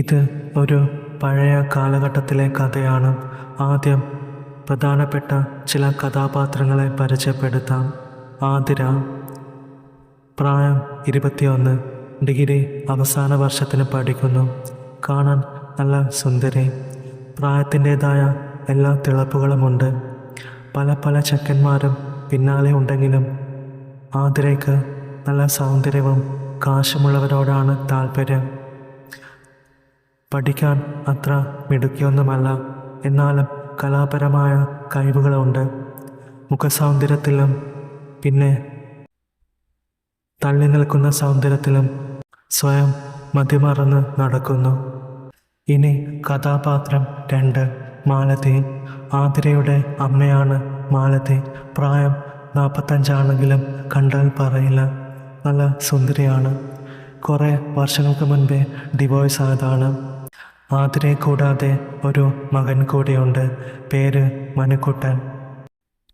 ഇത് ഒരു പഴയ കാലഘട്ടത്തിലെ കഥയാണ്. ആദ്യം പ്രധാനപ്പെട്ട ചില കഥാപാത്രങ്ങളെ പരിചയപ്പെടുത്താം. ആതിര, പ്രായം 21, ഡിഗ്രി അവസാന വർഷത്തിന് പഠിക്കുന്നു. കാണാൻ നല്ല സുന്ദരി, പ്രായത്തിൻ്റെതായ എല്ലാ തിളപ്പുകളുമുണ്ട്. പല പല ചെക്കന്മാരും പിന്നാലെ ഉണ്ടെങ്കിലും ആതിരയ്ക്ക് നല്ല സൗന്ദര്യവും കാശുമുള്ളവരോടാണ് താല്പര്യം. പഠിക്കാൻ അത്ര മിടുക്കിയൊന്നുമല്ല, എന്നാലും കലാപരമായ കഴിവുകളുണ്ട്. മുഖസൗന്ദര്യത്തിലും പിന്നെ തള്ളി നിൽക്കുന്ന സൗന്ദര്യത്തിലും സ്വയം മതിമറന്ന് നടക്കുന്നു. ഇനി കഥാപാത്രം 2, മാലതി. ആതിരയുടെ അമ്മയാണ് മാലതി. പ്രായം 45 ആണെങ്കിലും കണ്ടാൽ പറയില്ല, നല്ല സുന്ദരിയാണ്. കുറേ വർഷങ്ങൾക്ക് മുൻപേ ഡിവോഴ്സ് ആയതാണ്. ആതിരയെ കൂടാതെ ഒരു മകൻ കൂടിയുണ്ട്, പേര് മനുക്കുട്ടൻ.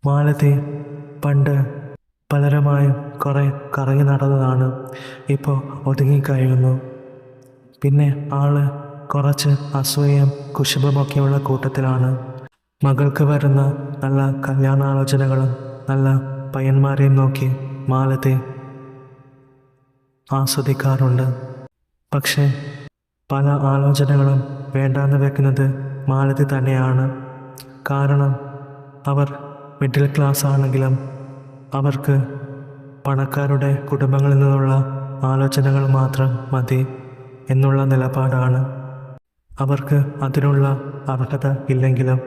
മാലതി പണ്ട് പലരുമായും കുറേ കറങ്ങി നടന്നതാണ്, ഇപ്പോൾ ഒതുങ്ങിക്കഴിയുന്നു. പിന്നെ ആള് കുറച്ച് അസൂയയും കുശുമ്പുമൊക്കെയുള്ള കൂട്ടത്തിലാണ്. മകൾക്ക് വരുന്ന നല്ല കല്യാണാലോചനകളും നല്ല പയ്യന്മാരെയും നോക്കി മാലതി ആസ്വദിക്കാറുണ്ട്. പക്ഷേ പല ആലോചനകളും വേണ്ടാന്ന് വെക്കുന്നത് മാലതി തന്നെയാണ്. കാരണം അവർ മിഡിൽ ക്ലാസ് ആണെങ്കിലും അവർക്ക് പണക്കാരുടെ കുടുംബങ്ങളിൽ നിന്നുള്ള ആലോചനകൾ മാത്രം മതി എന്നുള്ള നിലപാടാണ്. അവർക്ക് അതിനുള്ള അർഹത ഇല്ലെങ്കിലും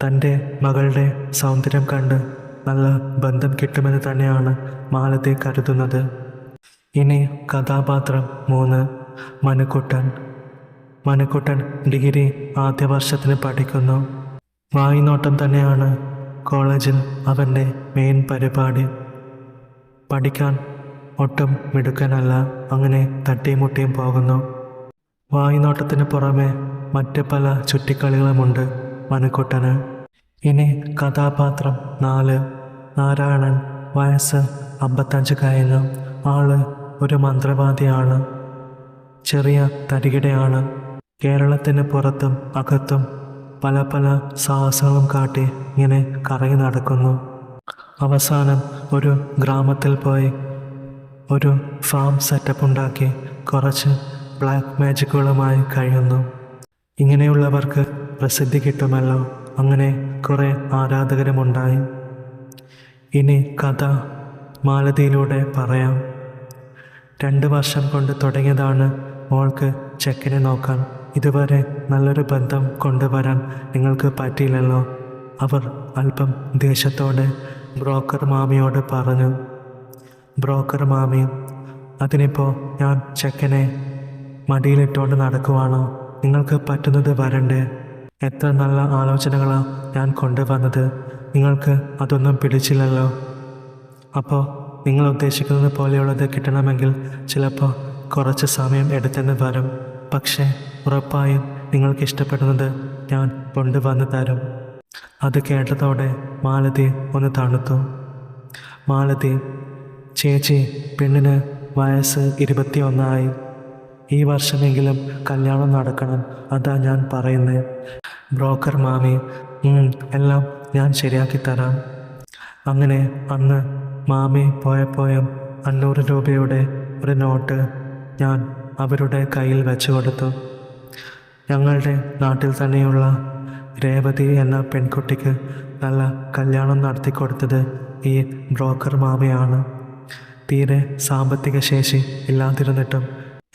തൻ്റെ മകളുടെ സൗന്ദര്യം കണ്ട് നല്ല ബന്ധം കിട്ടുമെന്ന് തന്നെയാണ് മാലതി കരുതുന്നത്. ഇനി കഥാപാത്രം 3, മനുക്കുട്ടൻ. മനുക്കുട്ടൻ ഡിഗ്രി ആദ്യ വർഷത്തിന് പഠിക്കുന്നു. വായിനോട്ടം തന്നെയാണ് കോളേജിൽ അവൻ്റെ മെയിൻ പരിപാടി. പഠിക്കാൻ ഒട്ടും മിടുക്കനല്ല, അങ്ങനെ തട്ടിയും പോകുന്നു. വായിനോട്ടത്തിന് പുറമെ മറ്റ് പല ചുറ്റിക്കളികളുമുണ്ട് മനുക്കുട്ടന്. ഇനി കഥാപാത്രം 4, നാരായണൻ. വയസ്സ് 55 കഴിഞ്ഞു. ആള് ഒരു മന്ത്രവാദിയാണ്. ചെറിയ തരികിടയാണ്. കേരളത്തിന് പുറത്തും അകത്തും പല പല സാഹസങ്ങളും കാട്ടി ഇങ്ങനെ കറങ്ങി നടക്കുന്നു. അവസാനം ഒരു ഗ്രാമത്തിൽ പോയി ഒരു ഫാം സെറ്റപ്പ് ഉണ്ടാക്കി കുറച്ച് ബ്ലാക്ക് മാജിക്കുകളുമായി കഴിയുന്നു. ഇങ്ങനെയുള്ളവർക്ക് പ്രസിദ്ധി കിട്ടുമല്ലോ, അങ്ങനെ കുറേ ആരാധകരുമുണ്ടായി. ഇനി കഥ മാലതിയിലൂടെ പറയാം. 2 വർഷം കൊണ്ട് തുടങ്ങിയതാണ് മോൾക്ക് ചെക്കനെ നോക്കാൻ. ഇതുവരെ നല്ലൊരു ബന്ധം കൊണ്ടുവരാൻ നിങ്ങൾക്ക് പറ്റിയില്ലല്ലോ, അവർ അല്പം ദേഷ്യത്തോടെ ബ്രോക്കർ മാമിയോട് പറഞ്ഞു. ബ്രോക്കർ മാമി, അതിനിപ്പോൾ ഞാൻ ചെക്കനെ മടിയിലിട്ടുകൊണ്ട് നടക്കുവാണോ? നിങ്ങൾക്ക് പറ്റുന്നത് വരണ്ടേ? എത്ര നല്ല ആലോചനകളാണ് ഞാൻ കൊണ്ടുവന്നത്, നിങ്ങൾക്ക് അതൊന്നും പിടിച്ചില്ലല്ലോ. അപ്പോൾ നിങ്ങൾ ഉദ്ദേശിക്കുന്നത് പോലെയുള്ളത് കിട്ടണമെങ്കിൽ ചിലപ്പോൾ കുറച്ച് സമയം എടുത്തെന്ന് വരും. പക്ഷേ ഉറപ്പായും നിങ്ങൾക്ക് ഇഷ്ടപ്പെടുന്നത് ഞാൻ കൊണ്ടുവന്ന് തരും. അത് കേട്ടതോടെ മാലതി ഒന്ന് തണുത്തു. മാലതി, ചേച്ചി, പെണ്ണിന് വയസ്സ് 21 ആയി. ഈ വർഷമെങ്കിലും കല്യാണം നടക്കണം, അതാ ഞാൻ പറയുന്നത്. ബ്രോക്കർ മാമി, എല്ലാം ഞാൻ ശരിയാക്കി തരാം. അങ്ങനെ അന്ന് മാമി പോയപ്പോഴും 500 രൂപയുടെ ഒരു നോട്ട് ഞാൻ അവരുടെ കയ്യിൽ വെച്ചു കൊടുത്തു. ഞങ്ങളുടെ നാട്ടിൽ തന്നെയുള്ള രേവതി എന്ന പെൺകുട്ടിക്ക് നല്ല കല്യാണം നടത്തിക്കൊടുത്തത് ഈ ബ്രോക്കർ മാമയാണ്. തീരെ സാമ്പത്തിക ശേഷി ഇല്ലാതിരുന്നിട്ടും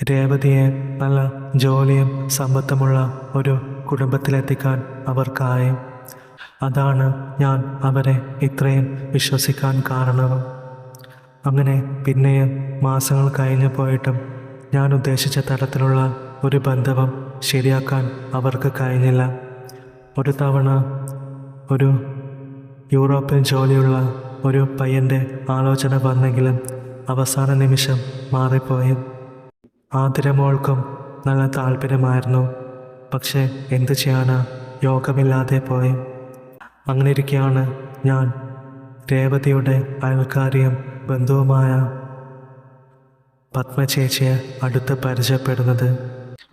രേവതിയെ നല്ല ജോലിയും സമ്പത്തുമുള്ള ഒരു കുടുംബത്തിലെത്തിക്കാൻ അവർക്കായി. അതാണ് ഞാൻ അവരെ ഇത്രയും വിശ്വസിക്കാൻ കാരണവും. അങ്ങനെ പിന്നെയും മാസങ്ങൾ കഴിഞ്ഞു പോയിട്ടും ഞാൻ ഉദ്ദേശിച്ച തരത്തിലുള്ള ഒരു ബന്ധവും ശരിയാക്കാൻ അവർക്ക് കഴിഞ്ഞില്ല. ഒരു തവണ ഒരു യൂറോപ്പിൽ ജോലിയുള്ള ഒരു പയ്യൻ്റെ ആലോചന വന്നെങ്കിലും അവസാന നിമിഷം മാറിപ്പോയി. ആതിര മോൾക്കും നല്ല താല്പര്യമായിരുന്നു, പക്ഷേ എന്തു ചെയ്യാനാ, യോഗമില്ലാതെ പോയി. അങ്ങനെ ഇരിക്കെയാണ് ഞാൻ രേവതിയുടെ അയൽക്കാരിയും ബന്ധുവുമായ പത്മ ചേച്ചിയെ അടുത്ത് പരിചയപ്പെടുന്നത്.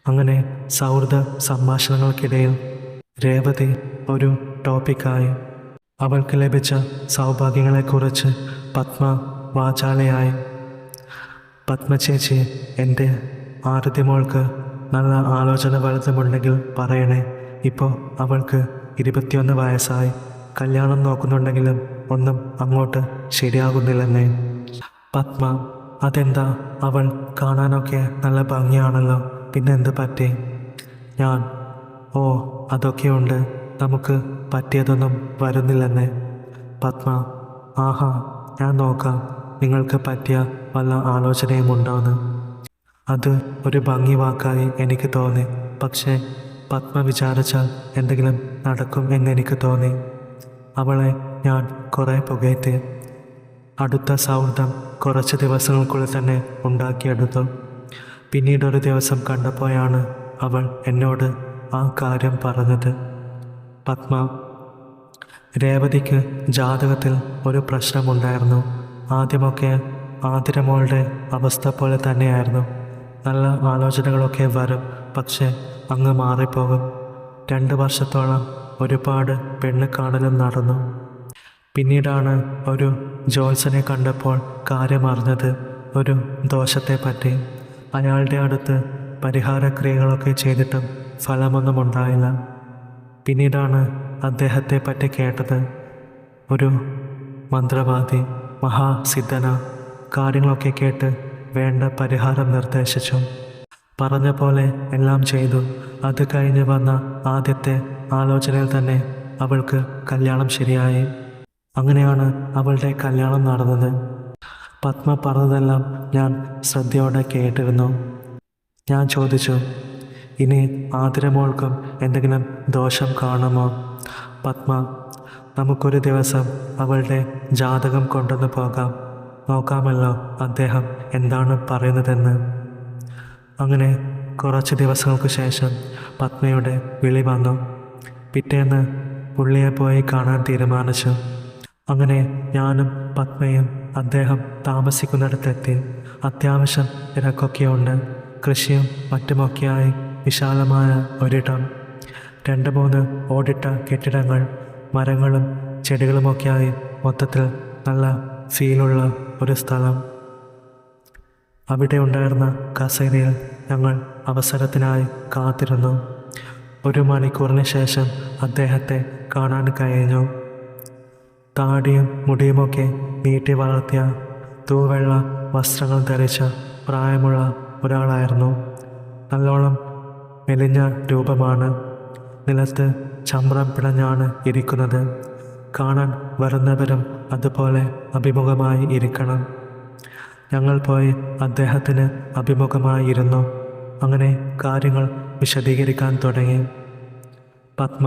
അങ്ങനെ സൗഹൃദ സംഭാഷണങ്ങൾക്കിടയിൽ രേവതി ഒരു ടോപ്പിക്കായി. അവൾക്ക് ലഭിച്ച സൗഭാഗ്യങ്ങളെക്കുറിച്ച് പത്മ വാചാലയായി. പത്മ ചേച്ചി, എൻ്റെ ആരതിമോൾക്ക് നല്ല ആലോചന വലുതുമുണ്ടെങ്കിൽ പറയണേ. ഇപ്പോൾ അവൾക്ക് 21 വയസ്സായി. കല്യാണം നോക്കുന്നുണ്ടെങ്കിലും ഒന്നും അങ്ങോട്ട് ശരിയാകുന്നില്ലെന്നേ. പത്മ: അതെന്താ? അവൾ കാണാനൊക്കെ നല്ല ഭംഗിയാണല്ലോ, പിന്നെന്ത് പറ്റി? ഞാൻ: ഓ, അതൊക്കെയുണ്ട്, നമുക്ക് പറ്റിയതൊന്നും വരുന്നില്ലെന്നേ. പത്മ: ആഹാ, ഞാൻ നോക്കാം, നിങ്ങൾക്ക് പറ്റിയ വല്ല ആലോചനയും ഉണ്ടോയെന്ന്. അത് ഒരു ഭംഗി വാക്കായി എനിക്ക് തോന്നി. പക്ഷേ പത്മ വിചാരിച്ചാൽ എന്തെങ്കിലും നടക്കും എന്നെനിക്ക് തോന്നി. അവളെ ഞാൻ കുറേ പുകഴ്ത്തി. അടുത്ത സൗഹൃദം കുറച്ച് ദിവസങ്ങൾക്കുള്ളിൽ തന്നെ ഉണ്ടാക്കിയെടുത്തു. പിന്നീടൊരു ദിവസം കണ്ടപ്പോഴാണ് അവൾ എന്നോട് ആ കാര്യം പറഞ്ഞത്. പത്മ: രേവതിക്ക് ജാതകത്തിൽ ഒരു പ്രശ്നമുണ്ടായിരുന്നു. ആദ്യമൊക്കെ ആതിരമോളുടെ അവസ്ഥ പോലെ തന്നെയായിരുന്നു. നല്ല ആലോചനകളൊക്കെ വരും, പക്ഷെ അങ്ങ് മാറിപ്പോകും. 2 വർഷത്തോളം ഒരുപാട് പെണ്ണ് കാണലും നടന്നു. പിന്നീടാണ് ഒരു ജോത്സ്യനെ കണ്ടപ്പോൾ കാര്യം അറിഞ്ഞത്, ഒരു ദോഷത്തെപ്പറ്റി. അയാളുടെ അടുത്ത് പരിഹാരക്രിയകളൊക്കെ ചെയ്തിട്ടും ഫലമൊന്നും ഉണ്ടായില്ല. പിന്നീടാണ് അദ്ദേഹത്തെ പറ്റി കേട്ടത്. ഒരു മന്ത്രവാദി, മഹാസിദ്ധന. കാര്യങ്ങളൊക്കെ കേട്ട് വേണ്ട പരിഹാരം നിർദ്ദേശിച്ചു. പറഞ്ഞ പോലെ എല്ലാം ചെയ്തു. അത് കഴിഞ്ഞ് വന്ന ആദ്യത്തെ ആലോചനയിൽ തന്നെ അവൾക്ക് കല്യാണം ശരിയായി. അങ്ങനെയാണ് അവളുടെ കല്യാണം നടന്നത്. പത്മ പറഞ്ഞതെല്ലാം ഞാൻ ശ്രദ്ധയോടെ കേട്ടിരുന്നു. ഞാൻ ചോദിച്ചു, ഇനി ആതിരമോൾക്കും എന്തെങ്കിലും ദോഷം കാണുമോ? പത്മ: നമുക്കൊരു ദിവസം അവളുടെ ജാതകം കൊണ്ടുവന്ന് പോകാം, നോക്കാമല്ലോ അദ്ദേഹം എന്താണ് പറയുന്നതെന്ന്. അങ്ങനെ കുറച്ച് ദിവസങ്ങൾക്ക് ശേഷം പത്മയുടെ വിളി വന്നു. പിറ്റേന്ന് പുള്ളിയെ പോയി കാണാൻ തീരുമാനിച്ചു. അങ്ങനെ ഞാനും പത്മയും അദ്ദേഹം താമസിക്കുന്നിടത്തെത്തി. അത്യാവശ്യം തിരക്കൊക്കെയുണ്ട്. കൃഷിയും മറ്റുമൊക്കെയായി വിശാലമായ ഒരിടം. 2-3 ഓടിട്ട കെട്ടിടങ്ങൾ, മരങ്ങളും ചെടികളുമൊക്കെയായി മൊത്തത്തിൽ നല്ല ഫീലുള്ള ഒരു സ്ഥലം. അവിടെ ഉണ്ടായിരുന്ന കസേരയിൽ ഞങ്ങൾ അവസരത്തിനായി കാത്തിരുന്നു. 1 മണിക്കൂറിന് ശേഷം അദ്ദേഹത്തെ കാണാൻ കഴിഞ്ഞു. താടിയും മുടിയുമൊക്കെ നീട്ടി വളർത്തിയ തൂവെള്ള വസ്ത്രങ്ങൾ ധരിച്ച പ്രായമുള്ള ഒരാളായിരുന്നു. നല്ലോണം മെലിഞ്ഞ രൂപമാണ്. നിലത്ത് ചമ്രം പിടഞ്ഞാണ് ഇരിക്കുന്നത്. കാണാൻ വരുന്നവരും അതുപോലെ അഭിമുഖമായി ഇരിക്കണം. ഞങ്ങൾ പോയി അദ്ദേഹത്തിന് അഭിമുഖമായി ഇരുന്നു. അങ്ങനെ കാര്യങ്ങൾ വിശദീകരിക്കാൻ തുടങ്ങി. പത്മ: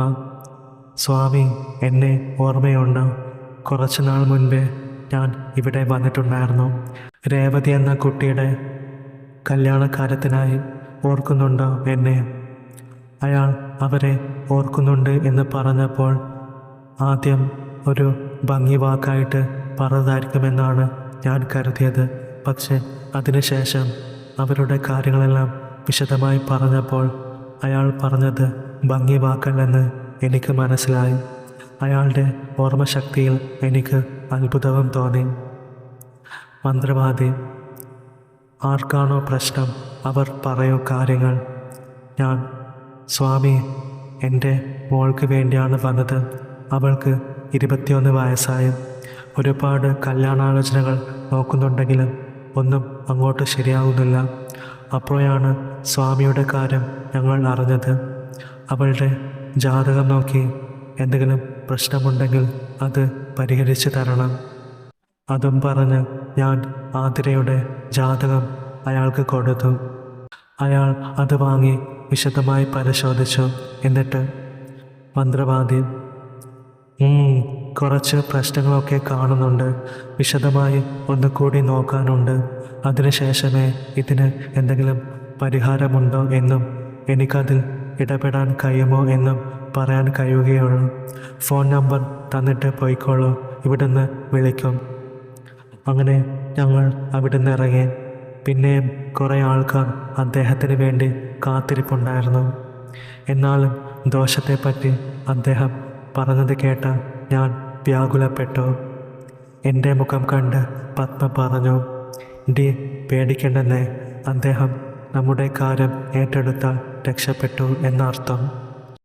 സ്വാമി, എന്നെ ഓർമ്മയുണ്ടോ? കുറച്ച് നാൾ മുൻപേ ഞാൻ ഇവിടെ വന്നിട്ടുണ്ടായിരുന്നു. രേവതി എന്ന കുട്ടിയുടെ കല്യാണക്കാര്യത്തിനായി. ഓർക്കുന്നുണ്ടോ എന്നെ? അയാൾ അവരെ ഓർക്കുന്നുണ്ട് എന്ന് പറഞ്ഞപ്പോൾ ആദ്യം ഒരു ഭംഗി വാക്കായിട്ട് പറഞ്ഞതായിരിക്കുമെന്നാണ് ഞാൻ കരുതിയത്. പക്ഷെ അതിനുശേഷം അവരുടെ കാര്യങ്ങളെല്ലാം വിശദമായി പറഞ്ഞപ്പോൾ അയാൾ പറഞ്ഞത് ഭംഗി വാക്കല്ലെന്ന് എനിക്ക് മനസ്സിലായി. അയാളുടെ ഓർമ്മശക്തിയിൽ എനിക്ക് അത്ഭുതവും തോന്നി. മന്ത്രവാദി: ആർക്കാണോ പ്രശ്നം അവർ പറയൂ കാര്യങ്ങൾ. ഞാൻ: സ്വാമി, എൻ്റെ മോൾക്ക് വേണ്ടിയാണ് വന്നത്. അവൾക്ക് 21 വയസ്സായി. ഒരുപാട് കല്യാണാലോചനകൾ നോക്കുന്നുണ്ടെങ്കിലും ഒന്നും അങ്ങോട്ട് ശരിയാവുന്നില്ല. അപ്പോഴാണ് സ്വാമിയുടെ കാര്യം ഞങ്ങൾ അറിഞ്ഞത്. അവളുടെ ജാതകം നോക്കി എന്തെങ്കിലും പ്രശ്നമുണ്ടെങ്കിൽ അത് പരിഹരിച്ചു തരണം. അതും പറഞ്ഞ് ഞാൻ ആതിരയുടെ ജാതകം അയാൾക്ക് കൊടുത്തു. അയാൾ അത് വാങ്ങി വിശദമായി പരിശോധിച്ചു. എന്നിട്ട് മന്ത്രവാദി: കുറച്ച് പ്രശ്നങ്ങളൊക്കെ കാണുന്നുണ്ട്. വിശദമായി ഒന്നുകൂടി നോക്കാനുണ്ട്. അതിനുശേഷമേ ഇതിന് എന്തെങ്കിലും പരിഹാരമുണ്ടോ എന്നും എനിക്കതിൽ ഇടപെടാൻ കഴിയുമോ എന്നും പറയാൻ കഴിയുകയുള്ളൂ. ഫോൺ നമ്പർ തന്നിട്ട് പോയിക്കോളൂ, ഇവിടുന്ന് വിളിക്കും. അങ്ങനെ ഞങ്ങൾ അവിടുന്ന് ഇറങ്ങി. പിന്നെയും കുറേ ആൾക്കാർ അദ്ദേഹത്തിന് വേണ്ടി കാത്തിരിപ്പുണ്ടായിരുന്നു. എന്നാലും ദോഷത്തെപ്പറ്റി അദ്ദേഹം പറഞ്ഞത് കേട്ട ഞാൻ വ്യാകുലപ്പെട്ടു. എൻ്റെ മുഖം കണ്ട് പത്മ പറഞ്ഞു, "ഡി, പേടിക്കണ്ടെന്നേ. അദ്ദേഹം നമ്മുടെ കാര്യം ഏറ്റെടുത്താൽ രക്ഷപ്പെട്ടു എന്നർത്ഥം."